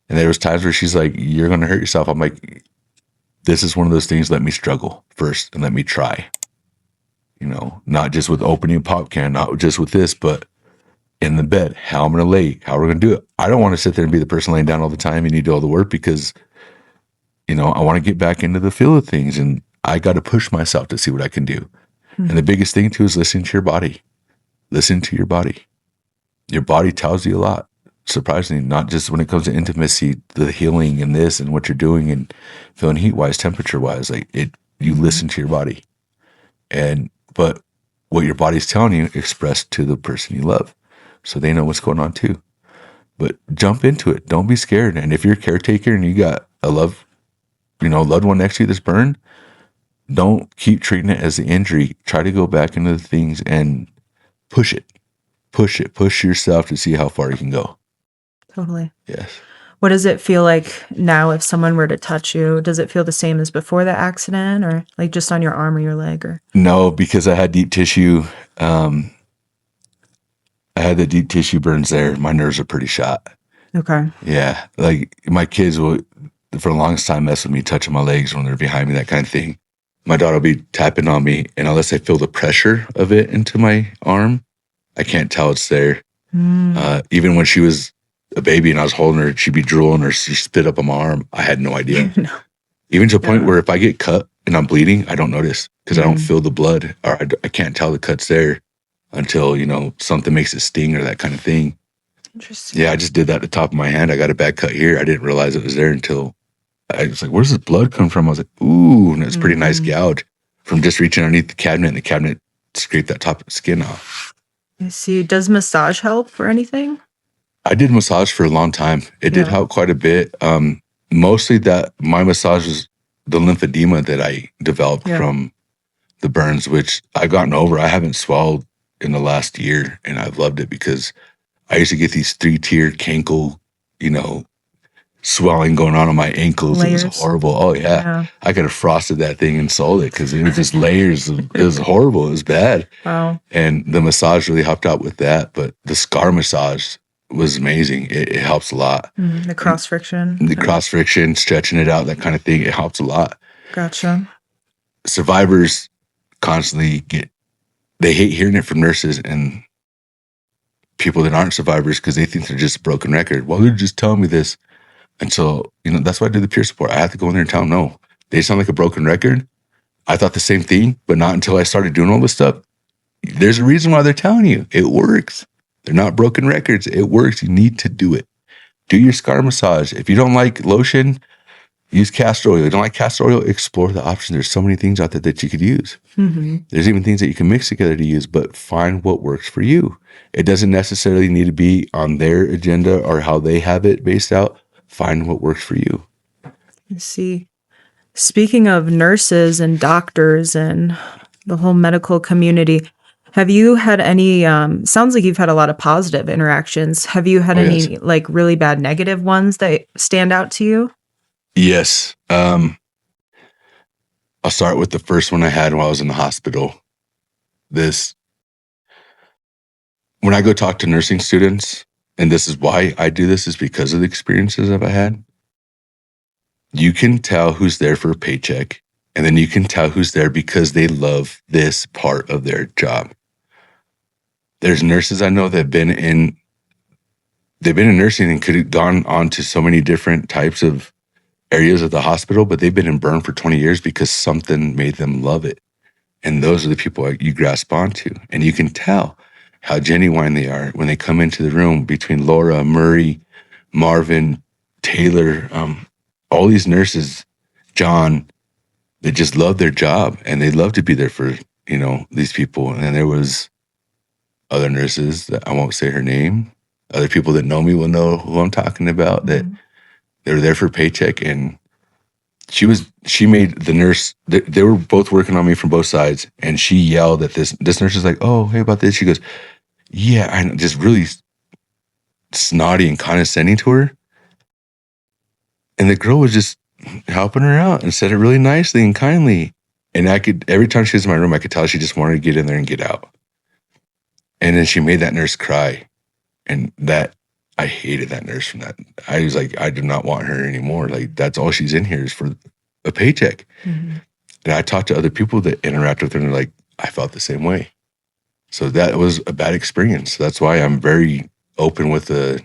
And there was times where she's like, you're going to hurt yourself. I'm like, this is one of those things. Let me struggle first and let me try. Not just with opening a pop can, not just with this, but in the bed, how I'm going to lay, how we're going to do it. I don't want to sit there and be the person laying down all the time and you do all the work because, I want to get back into the feel of things and I got to push myself to see what I can do. Mm-hmm. And the biggest thing too is listening to your body. Listen to your body. Your body tells you a lot, surprisingly, not just when it comes to intimacy, the healing and this and what you're doing and feeling heat-wise, temperature-wise. You listen to your body. But what your body's telling you, express to the person you love. So they know what's going on too. But jump into it. Don't be scared. And if you're a caretaker and you got a loved one next to you that's burned, don't keep treating it as the injury. Try to go back into the things and push it. Push yourself to see how far you can go. Totally. Yes. What does it feel like now if someone were to touch you? Does it feel the same as before the accident or like just on your arm or your leg? Or no, because I had deep tissue. I had the deep tissue burns there. My nerves are pretty shot. Okay. Yeah. Like my kids will, for the longest time, mess with me, touching my legs when they're behind me, that kind of thing. My daughter will be tapping on me, and unless I feel the pressure of it into my arm, I can't tell it's there. Even when she was a baby and I was holding her, she'd be drooling or she spit up on my arm. I had no idea. No. Even to a point where if I get cut and I'm bleeding, I don't notice because I don't feel the blood or I can't tell the cut's there until, something makes it sting or that kind of thing. Interesting. Yeah, I just did that at the top of my hand. I got a bad cut here. I didn't realize it was there until I was like, where's this blood come from? I was like, ooh, and it's a pretty nice gouge from just reaching underneath the cabinet, and the cabinet scraped that top skin off. I see. Does massage help or anything? I did massage for a long time. It did help quite a bit. Mostly that my massage was the lymphedema that I developed from the burns, which I've gotten over. I haven't swallowed in the last year, and I've loved it because I used to get these 3-tiered cankle, swelling going on my ankles. Layers. It was horrible. Oh, yeah. I could have frosted that thing and sold it because it was just layers. It was horrible. It was bad. Wow. And the massage really helped out with that. But the scar massage was amazing. It helps a lot. The cross friction. The cross friction, stretching it out, that kind of thing, it helps a lot. Gotcha. Survivors constantly they hate hearing it from nurses and people that aren't survivors because they think they're just a broken record. Well, they're just telling me this. And so, that's why I did the peer support. I had to go in there and tell them, no, they sound like a broken record. I thought the same thing, but not until I started doing all this stuff. There's a reason why they're telling you. It works. They're not broken records. It works. You need to do it. Do your scar massage. If you don't like lotion, use castor oil. If you don't like castor oil, explore the options. There's so many things out there that you could use. There's even things that you can mix together to use, but find what works for you. It doesn't necessarily need to be on their agenda or how they have it based out. Find what works for you. I see. Speaking of nurses and doctors and the whole medical community, have you had any, sounds like you've had a lot of positive interactions. Have you had any yes. like really bad negative ones that stand out to you? Yes. I'll start with the first one I had while I was in the hospital. When I go talk to nursing students, and this is why I do this, is because of the experiences that I had. You can tell who's there for a paycheck, and then you can tell who's there because they love this part of their job. There's nurses I know that they've been in nursing and could have gone on to so many different types of areas of the hospital, but they've been in burn for 20 years because something made them love it. And those are the people you grasp onto. And you can tell how genuine they are when they come into the room between Laura, Murray, Marvin, Taylor, all these nurses, John, they just love their job and they love to be there for, these people. And there was other nurses that I won't say her name. Other people that know me will know who I'm talking about, that they were there for a paycheck. And she made the nurse, they were both working on me from both sides. And she yelled at this nurse is like, oh, hey, about this. She goes, yeah, I know, just really snotty and condescending to her. And the girl was just helping her out and said it really nicely and kindly. And every time she was in my room, I could tell she just wanted to get in there and get out. And then she made that nurse cry. And I hated that nurse from that. I was like, I do not want her anymore. Like, that's all she's in here is for a paycheck. And I talked to other people that interact with her and they're like, I felt the same way. So that was a bad experience. That's why I'm very open with the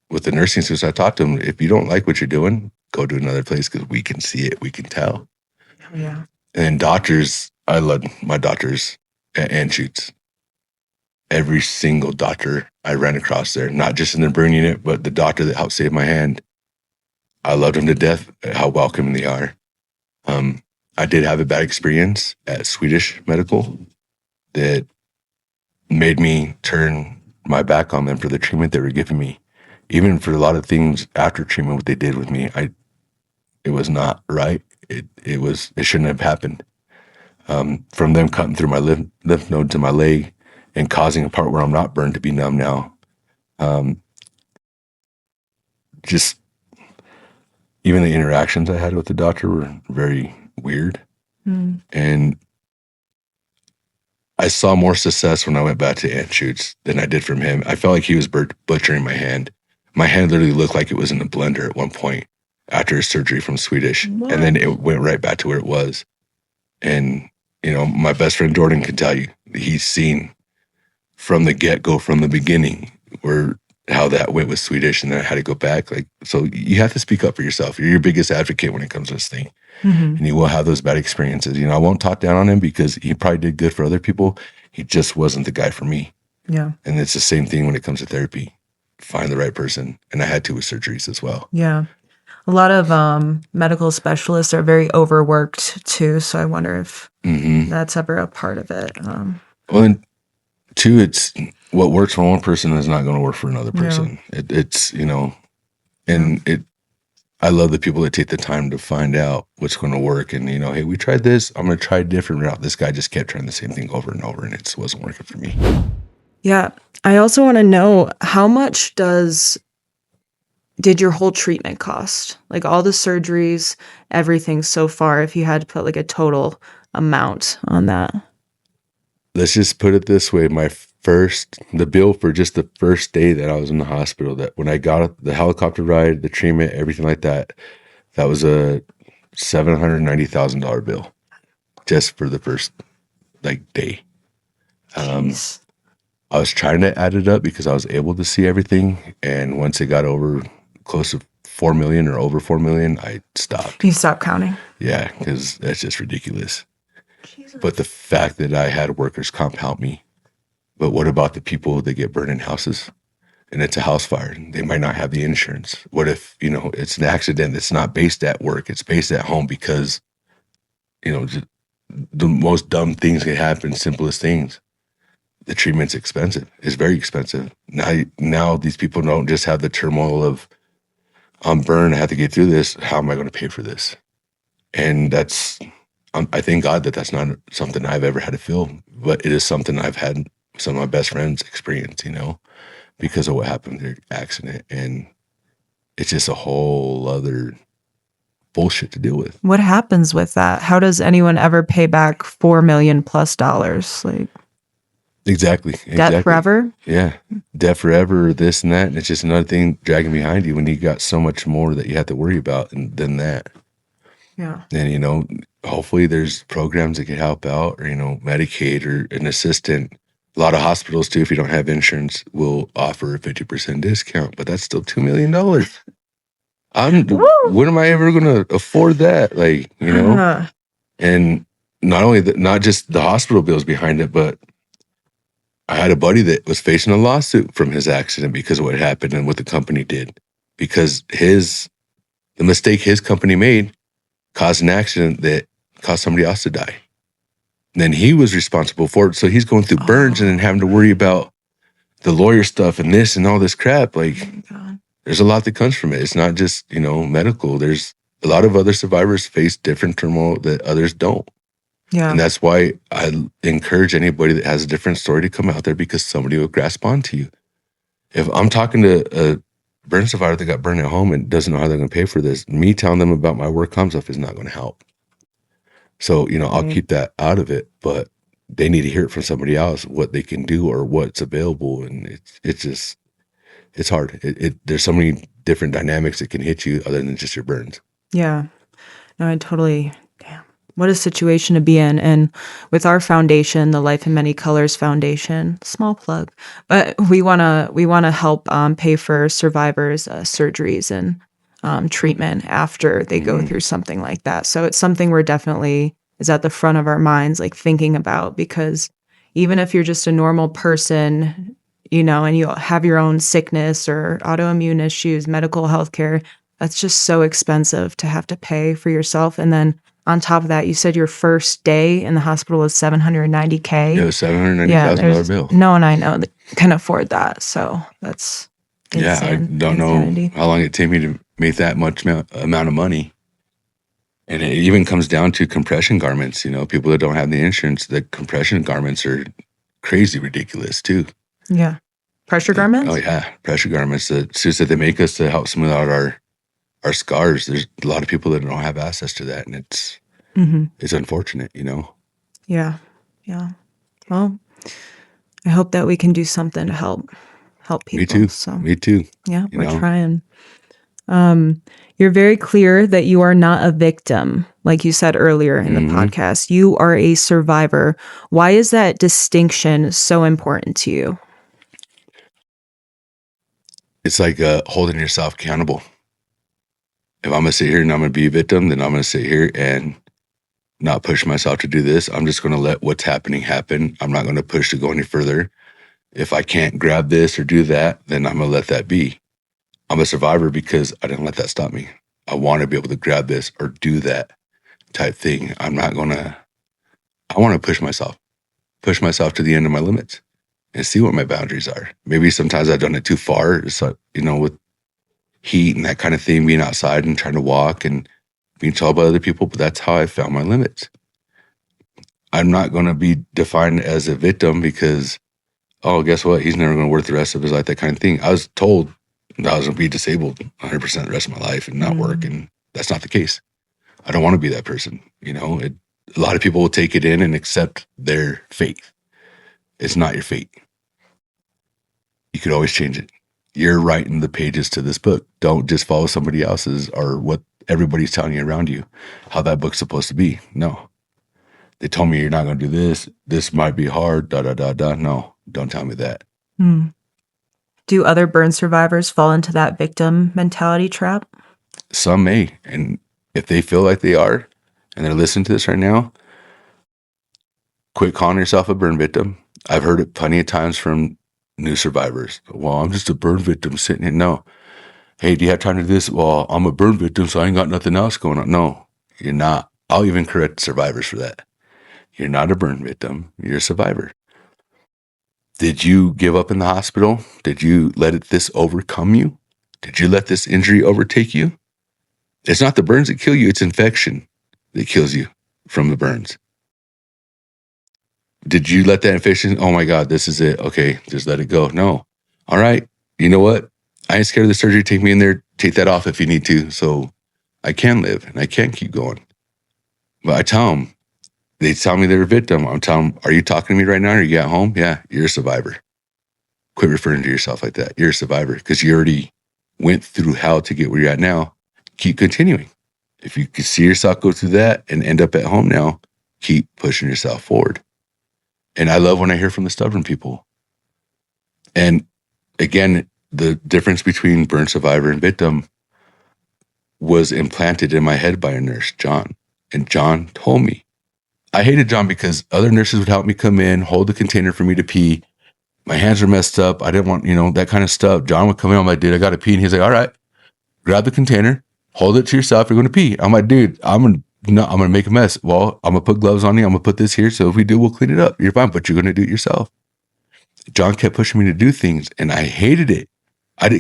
nursing students. I talk to them, if you don't like what you're doing, go to another place because we can see it, we can tell. Yeah. And doctors, I love my doctors at Anschutz. Every single doctor I ran across there, not just in the burn unit, but the doctor that helped save my hand. I loved them to death, how welcoming they are. I did have a bad experience at Swedish Medical that made me turn my back on them for the treatment they were giving me. Even for a lot of things after treatment, what they did with me, it was not right. It shouldn't have happened. From them cutting through my lymph node to my leg and causing a part where I'm not burned to be numb now. Just even the interactions I had with the doctor were very weird. And I saw more success when I went back to Anschutz than I did from him. I felt like he was butchering my hand. My hand literally looked like it was in a blender at one point after his surgery from Swedish. What? And then it went right back to where it was. And, my best friend Jordan can tell you, he's seen from the get-go, from the beginning, how that went with Swedish and then I had to go back. So you have to speak up for yourself. You're your biggest advocate when it comes to this thing. And you will have those bad experiences. I won't talk down on him because he probably did good for other people. He just wasn't the guy for me. Yeah. And it's the same thing when it comes to therapy. Find the right person. And I had to with surgeries as well. Yeah. A lot of medical specialists are very overworked too. So I wonder if that's ever a part of it. Well, and two, it's what works for one person is not going to work for another person. Yeah. I love the people that take the time to find out what's going to work. And, hey, we tried this. I'm going to try a different route. This guy just kept trying the same thing over and over, and it wasn't working for me. Yeah. I also want to know, how much did your whole treatment cost? Like all the surgeries, everything so far, if you had to put like a total amount on that? Let's just put it this way. the bill for just the first day that I was in the hospital, that when I got the helicopter ride, the treatment, everything like that, that was a $790,000 bill just for the first like day. Jeez. I was trying to add it up because I was able to see everything. And once it got over close to 4 million or over 4 million, I stopped. You stopped counting? Yeah, because that's just ridiculous. Jesus. But the fact that I had workers' comp help me. But what about the people that get burned in houses and it's a house fire? They might not have the insurance. What if, it's an accident that's not based at work, it's based at home because, just the most dumb things can happen, simplest things. The treatment's expensive. It's very expensive. Now these people don't just have the turmoil of, I'm burned, I have to get through this. How am I going to pay for this? And I thank God that that's not something I've ever had to feel, but it is something I've had some of my best friends experience, because of what happened in their accident. And it's just a whole other bullshit to deal with. What happens with that? How does anyone ever pay back $4 million plus? Like, Exactly. debt forever? Yeah. Debt forever, this and that. And it's just another thing dragging behind you when you got so much more that you have to worry about than that. Yeah. And, hopefully there's programs that can help out, or, Medicaid or an assistant. A lot of hospitals, too, if you don't have insurance, will offer a 50% discount, but that's still $2 million. When am I ever going to afford that? And not only that, not just the hospital bills behind it, but I had a buddy that was facing a lawsuit from his accident because of what happened and what the company did, because the mistake his company made caused an accident that caused somebody else to die. And then he was responsible for it. So he's going through burns and then having to worry about the lawyer stuff and this and all this crap. There's a lot that comes from it. It's not just, medical. There's a lot of other survivors face different turmoil that others don't. Yeah. And that's why I encourage anybody that has a different story to come out there, because somebody will grasp onto you. If I'm talking to a burn survivor that got burned at home and doesn't know how they're going to pay for this, me telling them about my work comp stuff is not going to help. So, I'll keep that out of it, but they need to hear it from somebody else, what they can do or what's available. And it's hard. There's so many different dynamics that can hit you other than just your burns. Yeah. No, damn. What a situation to be in. And with our foundation, the Life in Many Colors Foundation, small plug, but we want to help pay for survivors' surgeries and treatment after they go through something like that. So it's something we're definitely is at the front of our minds, like thinking about, because even if you're just a normal person, and you have your own sickness or autoimmune issues, medical health care, that's just so expensive to have to pay for yourself. And then on top of that, you said your first day in the hospital was $790K. Yeah, $790,000 bill. No one I know that can afford that. So that's insane. Yeah, I don't know how long it took me to make that much amount of money. And it even comes down to compression garments. People that don't have the insurance, the compression garments are crazy ridiculous too. Yeah. Pressure garments? Oh yeah, pressure garments. The suits that they make us to help smooth out our scars. There's a lot of people that don't have access to that, and it's unfortunate, Yeah. Yeah. Well, I hope that we can do something to help people. Me too. So Me too. yeah, we're trying. You're very clear that you are not a victim, like you said earlier in the podcast. You are a survivor. Why is that distinction so important to you? It's like holding yourself accountable. If I'm going to sit here and I'm going to be a victim, then I'm going to sit here and not push myself to do this. I'm just going to let what's happening happen. I'm not going to push to go any further. If I can't grab this or do that, then I'm going to let that be. I'm a survivor because I didn't let that stop me. I want to be able to grab this or do that type thing. I want to push myself to the end of my limits and see what my boundaries are. Maybe sometimes I've done it too far. It's like, with heat and that kind of thing, being outside and trying to walk and being told by other people, but that's how I found my limits. I'm not going to be defined as a victim because, guess what? He's never going to work the rest of his life, that kind of thing. I was told that I was going to be disabled 100% the rest of my life and not work, and that's not the case. I don't want to be that person. A lot of people will take it in and accept their fate. It's not your fate. you could always change it. You're writing the pages to this book. Don't just follow somebody else's or what everybody's telling you around you, how that book's supposed to be. No. They told me you're not going to do this. This might be hard, da, da, da, da. No, don't tell me that. Do other burn survivors fall into that victim mentality trap? Some may. And if they feel like they are, and they're listening to this right now, quit calling yourself a burn victim. I've heard it plenty of times from new survivors. Well, I'm just a burn victim sitting here. No. Hey, do you have time to do this? Well, I'm a burn victim, so I ain't got nothing else going on. No, you're not. I'll even correct survivors for that. You're not a burn victim. You're a survivor. Did you give up in the hospital? Did you let this overcome you? Did you let this injury overtake you? It's not the burns that kill you. It's infection that kills you from the burns. Did you let that infection, oh my God, this is it. Okay, just let it go. No. All right. You know what? I ain't scared of the surgery. Take me in there. Take that off if you need to. So I can live and I can keep going. But I tell them, they tell me they're a victim. I'm telling them, are you talking to me right now? Are you at home? Yeah, you're a survivor. Quit referring to yourself like that. You're a survivor because you already went through hell to get where you're at now. Keep continuing. If you can see yourself go through that and end up at home now, keep pushing yourself forward. And I love when I hear from the stubborn people. And again, the difference between burn survivor and victim was implanted in my head by a nurse, John. And John told me. I hated John because other nurses would help me come in, hold the container for me to pee. My hands are messed up. I didn't want, that kind of stuff. John would come in, I'm like, dude, I got to pee. And he's like, all right, grab the container, hold it to yourself. You're going to pee. I'm like, dude, I'm going to make a mess. Well, I'm going to put gloves on you. I'm going to put this here. So if we do, we'll clean it up. You're fine, but you're going to do it yourself. John kept pushing me to do things and I hated it.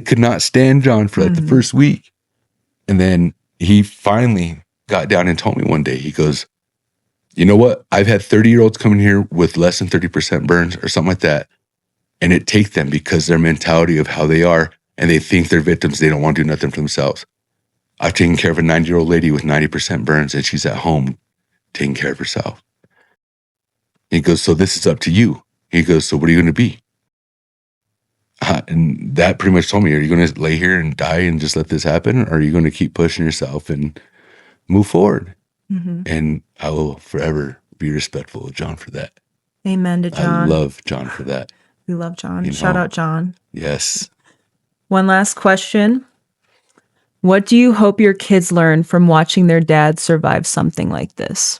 Could not stand John for like the first week. And then he finally got down and told me one day, he goes, you know what? I've had 30-year-olds come in here with less than 30% burns or something like that. And it takes them because their mentality of how they are and they think they're victims. They don't want to do nothing for themselves. I've taken care of a 90-year-old lady with 90% burns and she's at home taking care of herself. He goes, so this is up to you. He goes, so what are you going to be? And that pretty much told me, are you going to lay here and die and just let this happen? Or are you going to keep pushing yourself and move forward? And I will forever be respectful of John for that. Amen to John. I love John for that. We love John. Shout out John. Yes. One last question. What do you hope your kids learn from watching their dad survive something like this?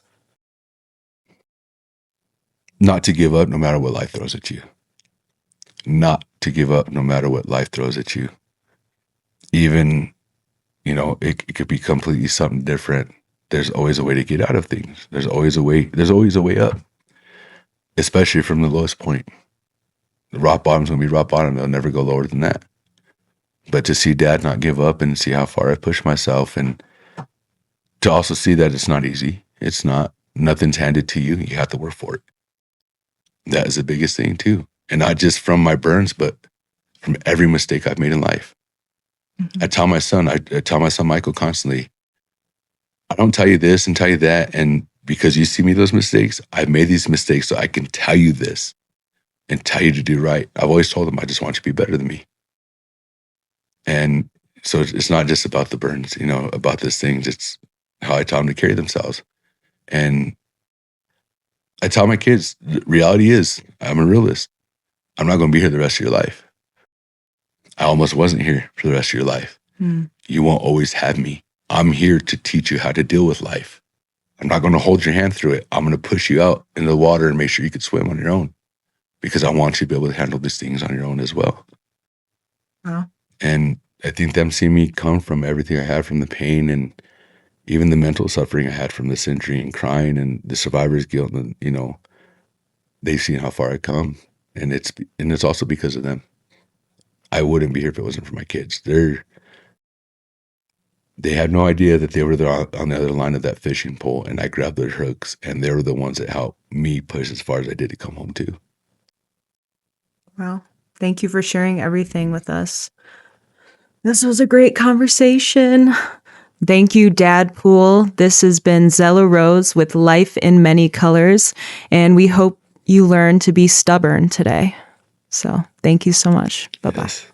Not to give up no matter what life throws at you. Not to give up no matter what life throws at you. Even, it could be completely something different. There's always a way to get out of things. There's always a way up. Especially from the lowest point. The rock bottom's gonna be rock bottom. They'll never go lower than that. But to see dad not give up and see how far I push myself and to also see that it's not easy. It's not. Nothing's handed to you. You have to work for it. That is the biggest thing too. And not just from my burns, but from every mistake I've made in life. I tell my son Michael constantly, I don't tell you this and tell you that. And because you see me those mistakes, I've made these mistakes so I can tell you this and tell you to do right. I've always told him, I just want you to be better than me. And so it's not just about the burns, about these things. It's how I tell them to carry themselves. And I tell my kids, the reality is, I'm a realist. I'm not going to be here the rest of your life. I almost wasn't here for the rest of your life. You won't always have me. I'm here to teach you how to deal with life. I'm not going to hold your hand through it. I'm going to push you out into the water and make sure you can swim on your own because I want you to be able to handle these things on your own as well. Wow. And I think them seeing me come from everything I had from the pain and even the mental suffering I had from this injury and crying and the survivor's guilt, and they've seen how far I come, and it's also because of them. I wouldn't be here if it wasn't for my kids. They had no idea that they were there on the other line of that fishing pole, and I grabbed their hooks, and they were the ones that helped me push as far as I did to come home too. Well, thank you for sharing everything with us. This was a great conversation. Thank you, Dad Pool. This has been Zella Roze with Life in Many Colors, and we hope you learn to be stubborn today. So, thank Thank you so much. Bye bye. Yes.